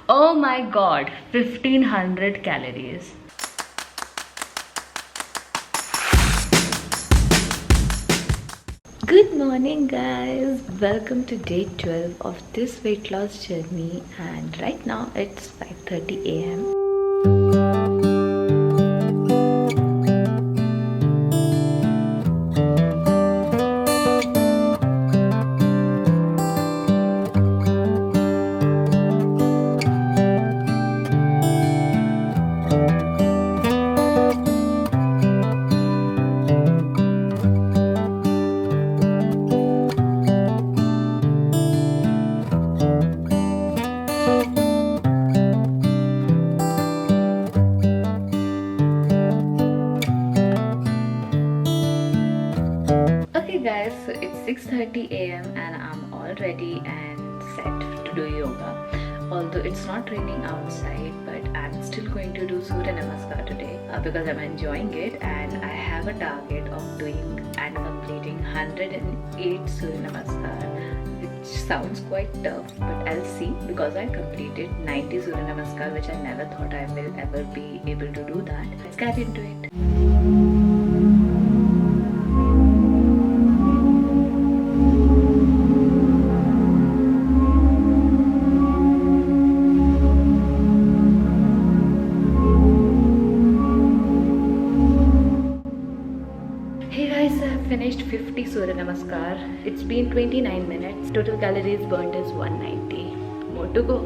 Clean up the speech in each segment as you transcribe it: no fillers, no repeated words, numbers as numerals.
Oh my god, 1500 calories. Good morning guys, welcome to day 12 of this weight loss journey, and right now it's 5:30 a.m. Okay guys, so it's 6:30 a.m. and I'm all ready and set to do yoga. Although it's not raining outside, but I'm still going to do Surya Namaskar today because I'm enjoying it, and I have a target of doing and completing 108 Surya Namaskar, which sounds quite tough, but I'll see, because I completed 90 Surya Namaskar, which I never thought I will ever be able to do that. Let's get into it. Hey guys, I have finished 50 Surya Namaskar. It's been 29 minutes. Total calories burned is 190. More to go.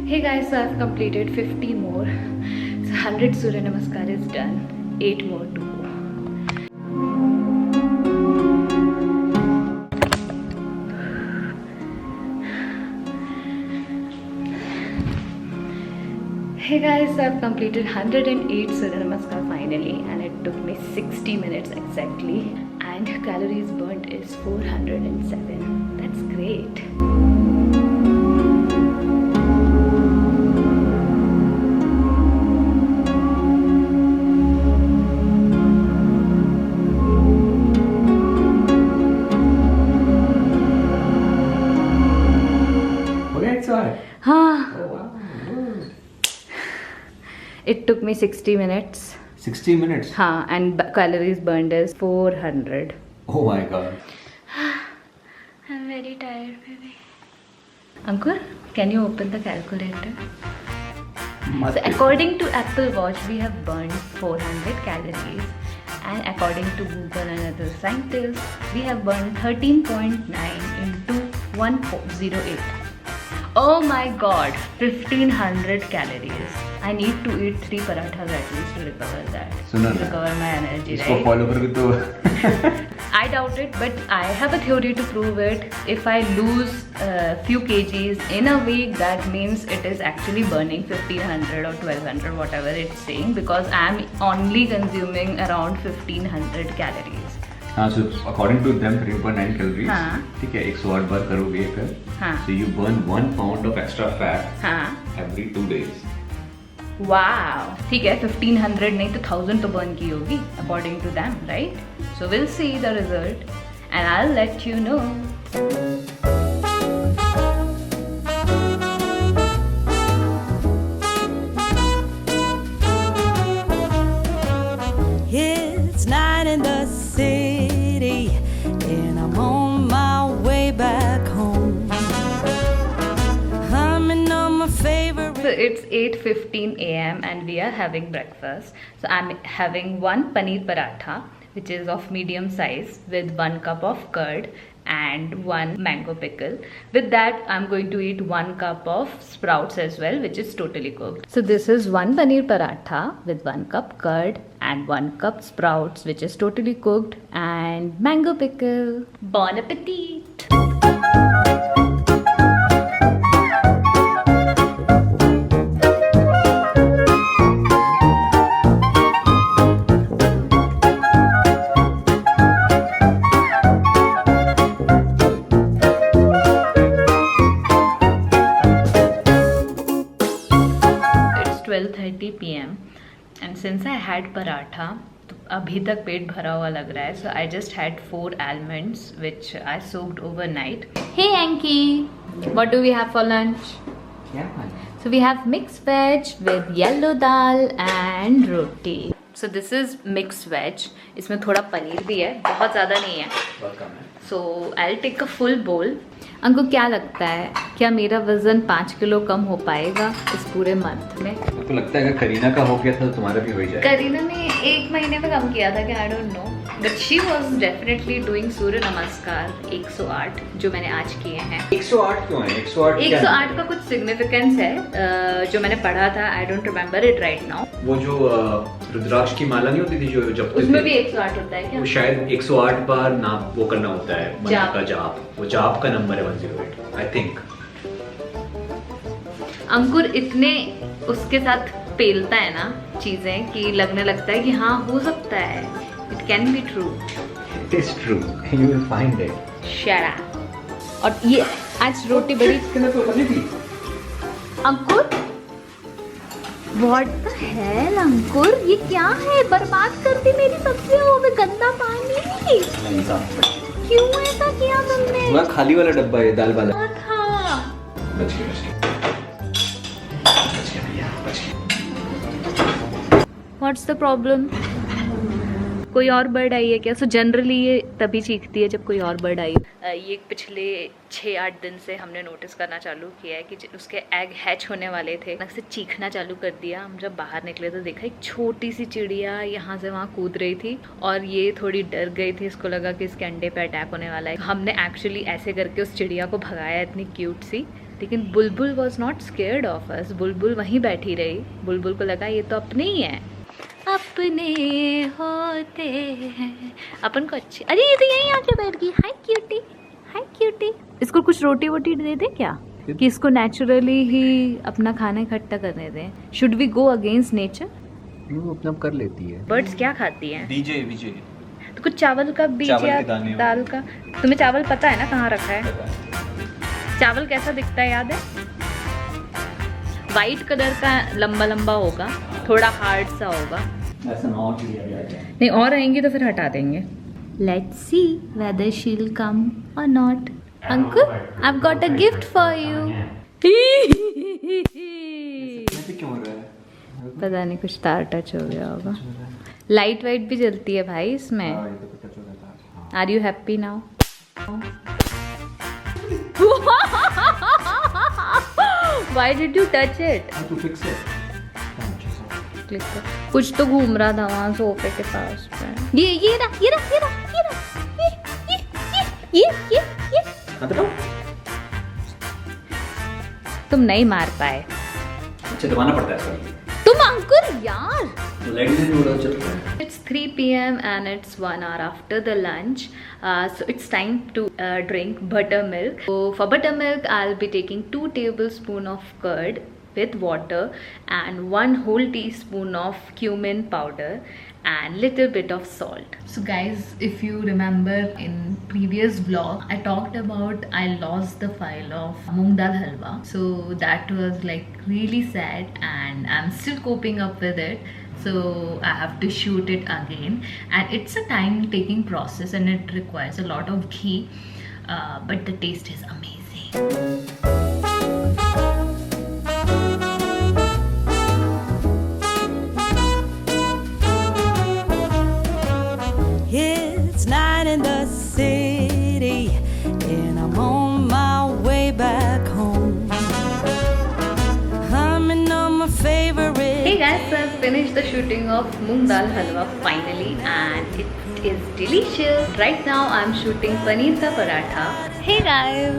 Hey guys, so I've completed 50 more. So 100 Surya Namaskar is done. 8 more to go. Hey guys, I've completed 108 Surya Namaskar finally, and it took me 60 minutes exactly, and calories burnt is 407. That's great. Okay, it's alright. Huh. Oh, wow. It took me 60 minutes. 60 minutes. Huh, and calories burned is 400. Oh my god. I'm very tired, baby. Ankur, can you open the calculator? So according to Apple Watch, we have burned 400 calories, and according to Google and other scientists, we have burned 13.9 into 108. Oh my god, 1500 calories. I need to eat 3 parathas at least to recover that. सुनो To ना, recover my energy, इसको right? Follow करोगे तो I doubt it, but I have a theory to prove it. If I lose few kgs in a week, that means it is actually burning 1500 or 1200, whatever it's saying, because I am only consuming around 1500 calories. हाँ, so according to them 3.9 calories. हाँ. ठीक है, 108 बार करोगे फिर. हाँ. So you burn 1 pound of extra fat हाँ. every 2 days. Wow. ठीक है, 1500 नहीं तो 1000 तो burn की होगी, according to them, right? So we'll see the result, and I'll let you know. It's night in the city, and I'm on my way back home. Humming on my favorite. So it's 8:15 a.m. and we are having breakfast. So I'm having one paneer paratha, which is of medium size, with 1 cup of curd and 1 mango pickle. With that, I'm going to eat 1 cup of sprouts as well, which is totally cooked. So this is 1 paneer paratha with 1 cup curd and 1 cup sprouts, which is totally cooked, and mango pickle. Bon appetit! Since I had paratha तो अभी तक पेट भरा हुआ लग रहा है. So I just had 4 almonds which I soaked overnight. Hey Anki, what do we have for lunch? So we have mixed veg with yellow dal and roti. So this is mixed veg. इसमें थोड़ा पनीर भी है, बहुत ज़्यादा नहीं है. बहुत कम है. So I'll take a full bowl. अंको क्या लगता है, क्या मेरा वजन 5 किलो कम हो पाएगा इस पूरे मंथ में? आपको लगता है अगर करीना का हो गया था तो तुम्हारा भी हो ही जाएगा? करीना ने 1 महीने में कम किया था कि I don't know, but she was definitely doing surya namaskar 108 जो मैंने आज किए हैं. 108 क्यों है? 108 का कुछ सिग्निफिकेंस है जो मैंने पढ़ा था. I don't remember it right now. वो जो रुद्राक्ष की माला नहीं होती थी जो जपते उसमें थे, भी 108 होता है क्या? वो शायद 108 बार नाम वो करना होता है, मंत्र का जाप. वो जाप का नंबर है 108 आई थिंक. अंकुर इतने उसके साथ पेलता है ना चीजें कि लगने लगता है कि हाँ हो सकता है. It can be true. It is true, you will find it. Shut up. और ये आज रोटी बड़ी अंकुर, व्हाट द हेल अंकुर, ये क्या है? बर्बाद कर दी मेरी सब्जियां में गंदा पानी. क्यों ऐसा किया तुमने? वहाँ खाली वाला डब्बा है दाल वाला. क्या था? बच गया भैया, बच गया. What's the problem? कोई और बर्ड आई है क्या? सो जनरली ये तभी चीखती है जब कोई और बर्ड आई. ये पिछले 6-8 दिन से हमने नोटिस करना चालू किया है कि उसके एग हैच होने वाले थे, अलग से चीखना चालू कर दिया. हम जब बाहर निकले तो देखा एक छोटी सी चिड़िया यहाँ से वहाँ कूद रही थी और ये थोड़ी डर गई थी. इसको लगा कि इसके अंडे पे अटैक होने वाला है. हमने एक्चुअली ऐसे करके उस चिड़िया को भगाया, इतनी क्यूट सी. लेकिन बुलबुल was not scared of us. बुलबुल वहीं बैठी रही. बुलबुल को लगा ये तो अपने ही है. अपने होते हैं अपन को अच्छी. अरे ये तो यहीं आके बैठ गई. हाय क्यूटी, हाय क्यूटी. इसको कुछ रोटी वोटी दे दे क्या, कि इसको नेचुरली ही अपना खाना इकट्ठा करने दें? Should we go against nature? वो अपना कर लेती है. बर्ड्स क्या खाती हैं? बीजे तो कुछ चावल का बीज या दाल का. तुम्हें चावल पता है ना कहाँ रखा है? चावल कैसा दिखता है याद है? वाइट कलर का, लंबा लंबा होगा, थोड़ा हार्ड सा होगा. ऐसा ना और चिड़िया नहीं और आएंगी तो फिर हटा देंगे. Let's see whether she will come और not. Ankur, I have got a gift for you. क्यों हो रहा है? पता नहीं कुछ तार टच हो गया होगा. लाइट वाइट भी जलती है भाई इसमें. Are you happy now? Why did you touch it? To fix it. Click कर. कुछ तो घूम रहा था वहाँ सोफे के पास पे. ये रहा. तुम नहीं मार पाए. अच्छा दबाना पड़ता है सर. तुम अंकुर यार. लाइट से उड़ा चलता है. It's 3 p.m. and it's 1 hour after the lunch. So it's time to drink buttermilk. So for buttermilk, I'll be taking 2 tablespoons of curd with water and 1 whole teaspoon of cumin powder and little bit of salt. So guys, if you remember in previous vlog, I talked about I lost the file of moong dal halwa. So that was like really sad and I'm still coping up with it. So I have to shoot it again and it's a time taking process and it requires a lot of ghee, but the taste is amazing. It's night in the city, and I'm on my way back home. Humming on my favorite. Hey guys, so I've finished the shooting of moong dal halwa finally and it is delicious. Right now I'm shooting paneer ka paratha. Hey guys,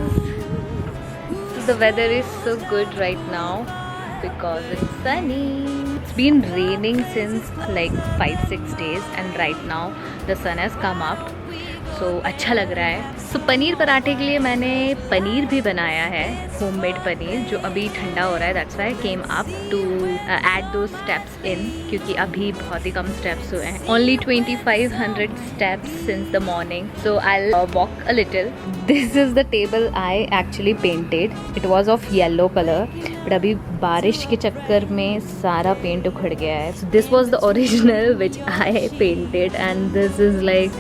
so the weather is so good right now because it's sunny. It's been raining since like 5-6 days and right now the sun has come up. So अच्छा लग रहा है. So paneer पराठे के लिए मैंने पनीर भी बनाया है, होममेड पनीर जो अभी ठंडा हो रहा है. That's why I came up to add those steps in क्योंकि अभी बहुत ही कम steps हुए हैं. Only 2500 steps since the morning. So I'll walk a little. This is the table I actually painted. It was of yellow color but अभी बारिश के चक्कर में सारा पेंट उखड़ गया है. So this was the original which I painted and this is like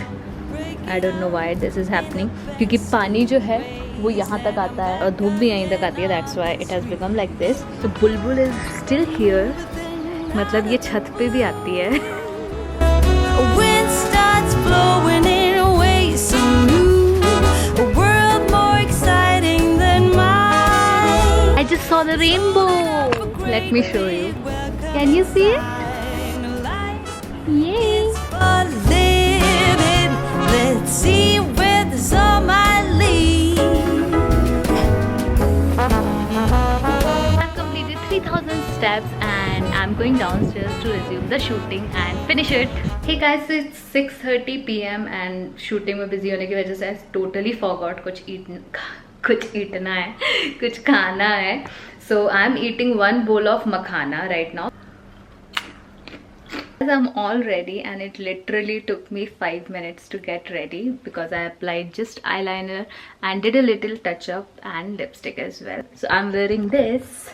I don't know why this is happening. क्योंकि पानी जो है वो यहाँ तक आता है और धूप भी यहीं तक आती है. That's why it has become like this. So Bulbul is still here. मतलब ये छत पे भी आती है. Wind starts blowing in ways so new, a world more exciting than mine. I just saw the rainbow. Let me show you. Can you see it? Yay! For living, let's see where the sun might lead. I've completed 3,000 steps and I'm going downstairs to resume the shooting and finish it. Hey guys, so it's 6:30 p.m. and shooting में busy होने की वजह से I totally forgot कुछ eatna है, कुछ खाना है. So I'm eating one bowl of makhana right now. I'm all ready and it literally took me 5 minutes to get ready because I applied just eyeliner and did a little touch up and lipstick as well. So I'm wearing this.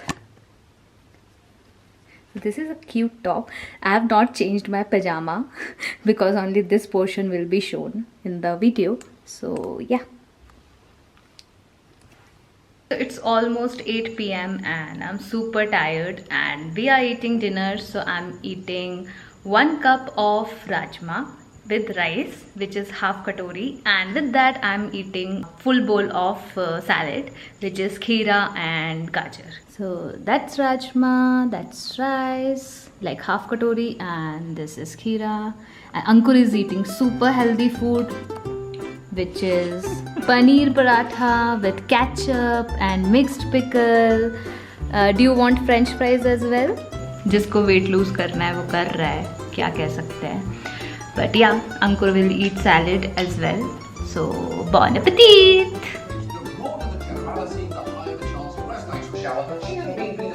This is a cute top. I have not changed my pajama because only this portion will be shown in the video. So yeah. So it's almost 8 p.m. and I'm super tired and we are eating dinner. So I'm eating 1 cup of rajma with rice, which is half katori, and with that I'm eating full bowl of salad, which is kheera and gajar. So that's rajma, that's rice, like half katori, and this is kheera. And Ankur is eating super healthy food, which is paneer paratha with ketchup and mixed pickle. Do you want French fries as well? जिसको weight lose करना है वो कर रहा है, क्या कह सकते हैं. But yeah Ankur will eat salad as well. So bon appetit. The broader the temporality, the higher the chance of breast. Thanks for shower.